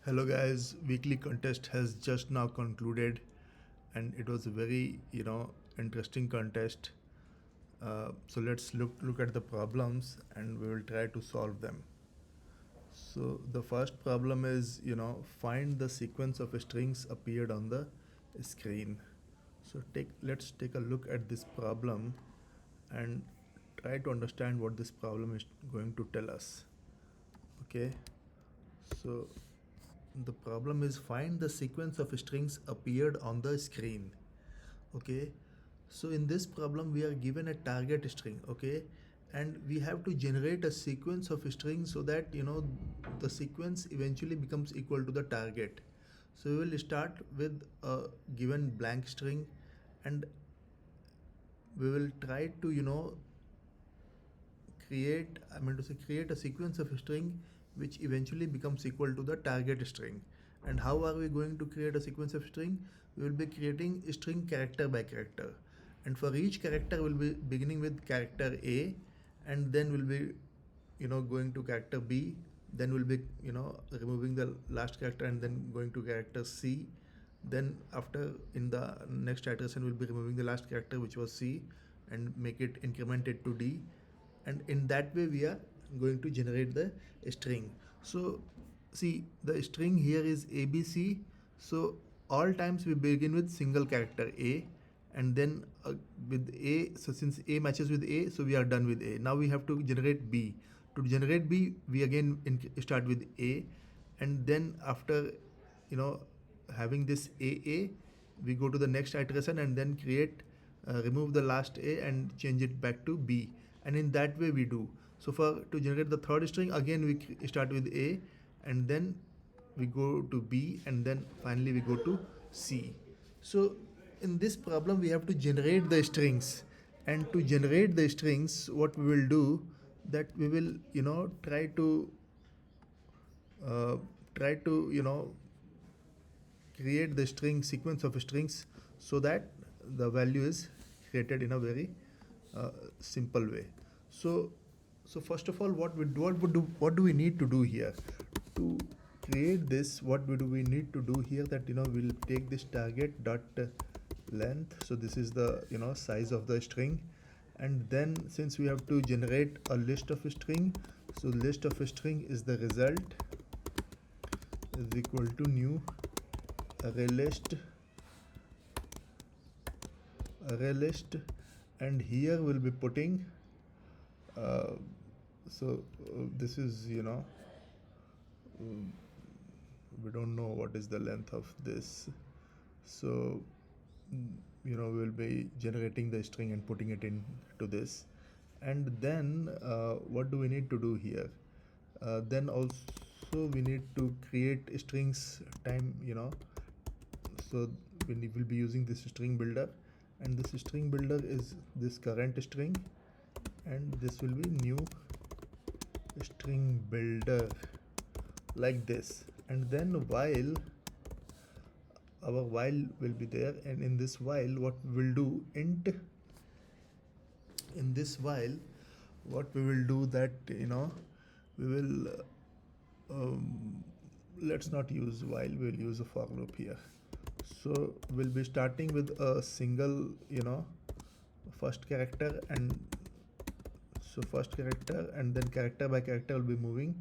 Hello guys, weekly contest has just now concluded and it was a very, interesting contest. So let's look at the problems and we will try to solve them. So the first problem is, find the sequence of strings appeared on the screen. So let's take a look at this problem and try to understand what this problem is going to tell us. Okay, so the problem is find the sequence of strings appeared on the screen. Okay, so in this problem we are given a target string. Okay, and we have to generate a sequence of strings so that the sequence eventually becomes equal to the target. So we will start with a given blank string and we will try to create a sequence of string which eventually becomes equal to the target string. And how are we going to create a sequence of string? We will be creating string character by character, and for each character we'll be beginning with character A, and then we'll be going to character B, then we'll be removing the last character and then going to character C. Then after, in the next iteration, we'll be removing the last character which was C and make it incremented to D, and in that way we are going to generate the string. So see, the string here is ABC. So all times we begin with single character A, and then with A, so since A matches with A, so we are done with A. Now we have to generate B. To generate B, we again start with A, and then after you know having this AA, we go to the next iteration and then remove the last A and change it back to B, and in that way we do. So for to generate the third string, again we start with A, and then we go to B, and then finally we go to C. So in this problem we have to generate the strings, and to generate the strings what we will do, that we will uh, try to create the string sequence of strings so that the value is created in a very simple way. So so first of all, what do we need to do here to create this? We need to do here, that we'll take this target dot length. So this is the size of the string, and then since we have to generate a list of string, so list of string is the result is equal to new array list, and here we'll be putting uh, this is um, we don't know what is the length of this. So we'll be generating the string and putting it into this, and then what do we need to do here? Then also we need to create strings time, so we will be using this string builder, and this string builder is this current string, and this will be new string builder, like this. And then our while will be there, and in this while what we will do, int in this while what we will do, that we will let's not use while, we'll use a for loop here. So we'll be starting with a single first character, and so first character, and then character by character will be moving.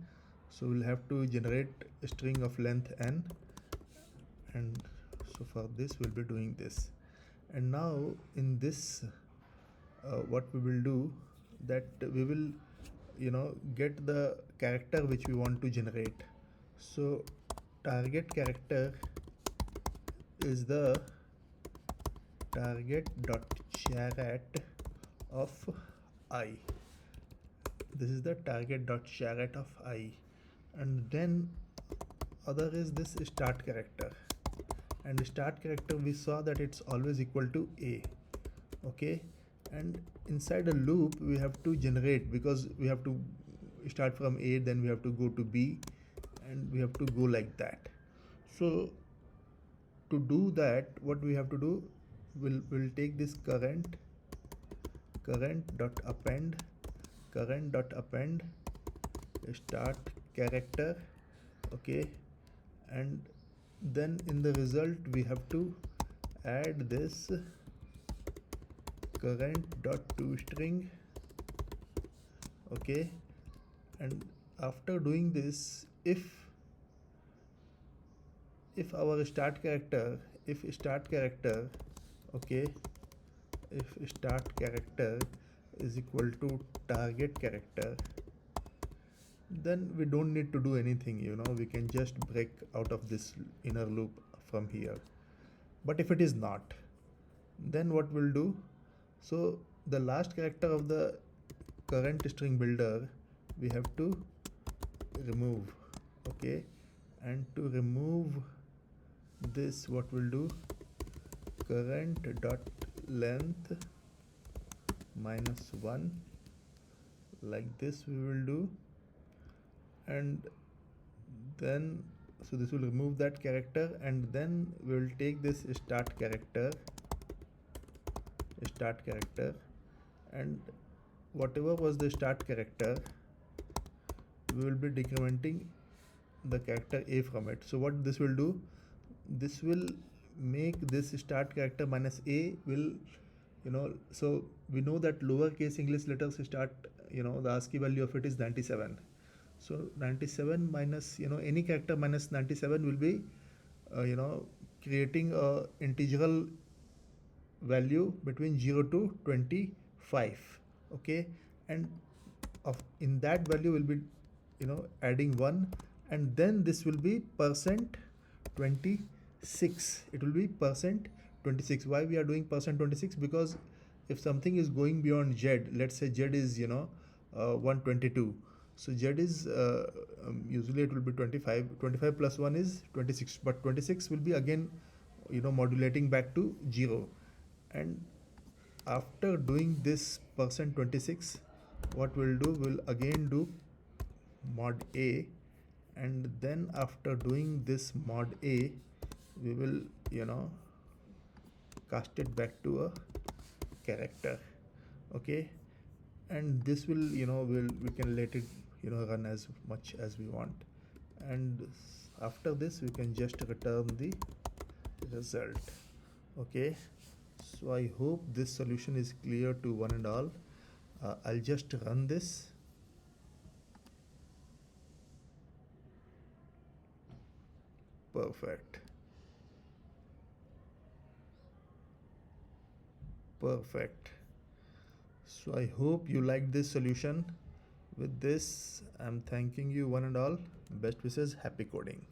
So we'll have to generate a string of length n, and so for this we'll be doing this. And now in this what we will do, that we will get the character which we want to generate. So target character is the target dot charAt of I. This is the target dot charAt of I, and then other is this start character, and start character we saw that it's always equal to A. Okay, and inside a loop we have to generate, because we have to start from A, then we have to go to B, and we have to go like that. So to do that, what we have to do, we'll take this current dot append start character. Okay, and then in the result we have to add this current dot toString. Okay, and after doing this, if our start character, if start character, okay, if start character is equal to target character, then we don't need to do anything, you know, we can just break out of this inner loop from here. But if it is not, then what we'll do, so the last character of the current string builder we have to remove. Okay, and to remove this, what we'll do, current dot length -1, like this we will do, and then so this will remove that character, and then we will take this start character, and whatever was the start character, we will be decrementing the character a from it. So what this will do, this will make this start character minus a will, you know, so we know that lowercase English letters start, you know, the ASCII value of it is 97. So 97 minus, you know, any character minus 97 will be, you know, creating a integral value between 0 to 25. Okay, and of in that value will be, you know, adding 1, and then this will be percent 26. It will be percent 26. Why we are doing percent 26? Because if something is going beyond z, let's say z is, you know, 122, so z is usually it will be 25. 25 plus 1 is 26, but 26 will be again, you know, modulating back to 0. And after doing this percent 26, what we'll do, we'll again do mod a, and then after doing this mod a, we will, you know, cast it back to a character. Okay, and this will, you know, we can let it, you know, run as much as we want, and after this we can just return the result. Okay, so I hope this solution is clear to one and all. I'll just run this. Perfect. Perfect. So I hope you like this solution. With this, I'm thanking you one and all. Best wishes, happy coding.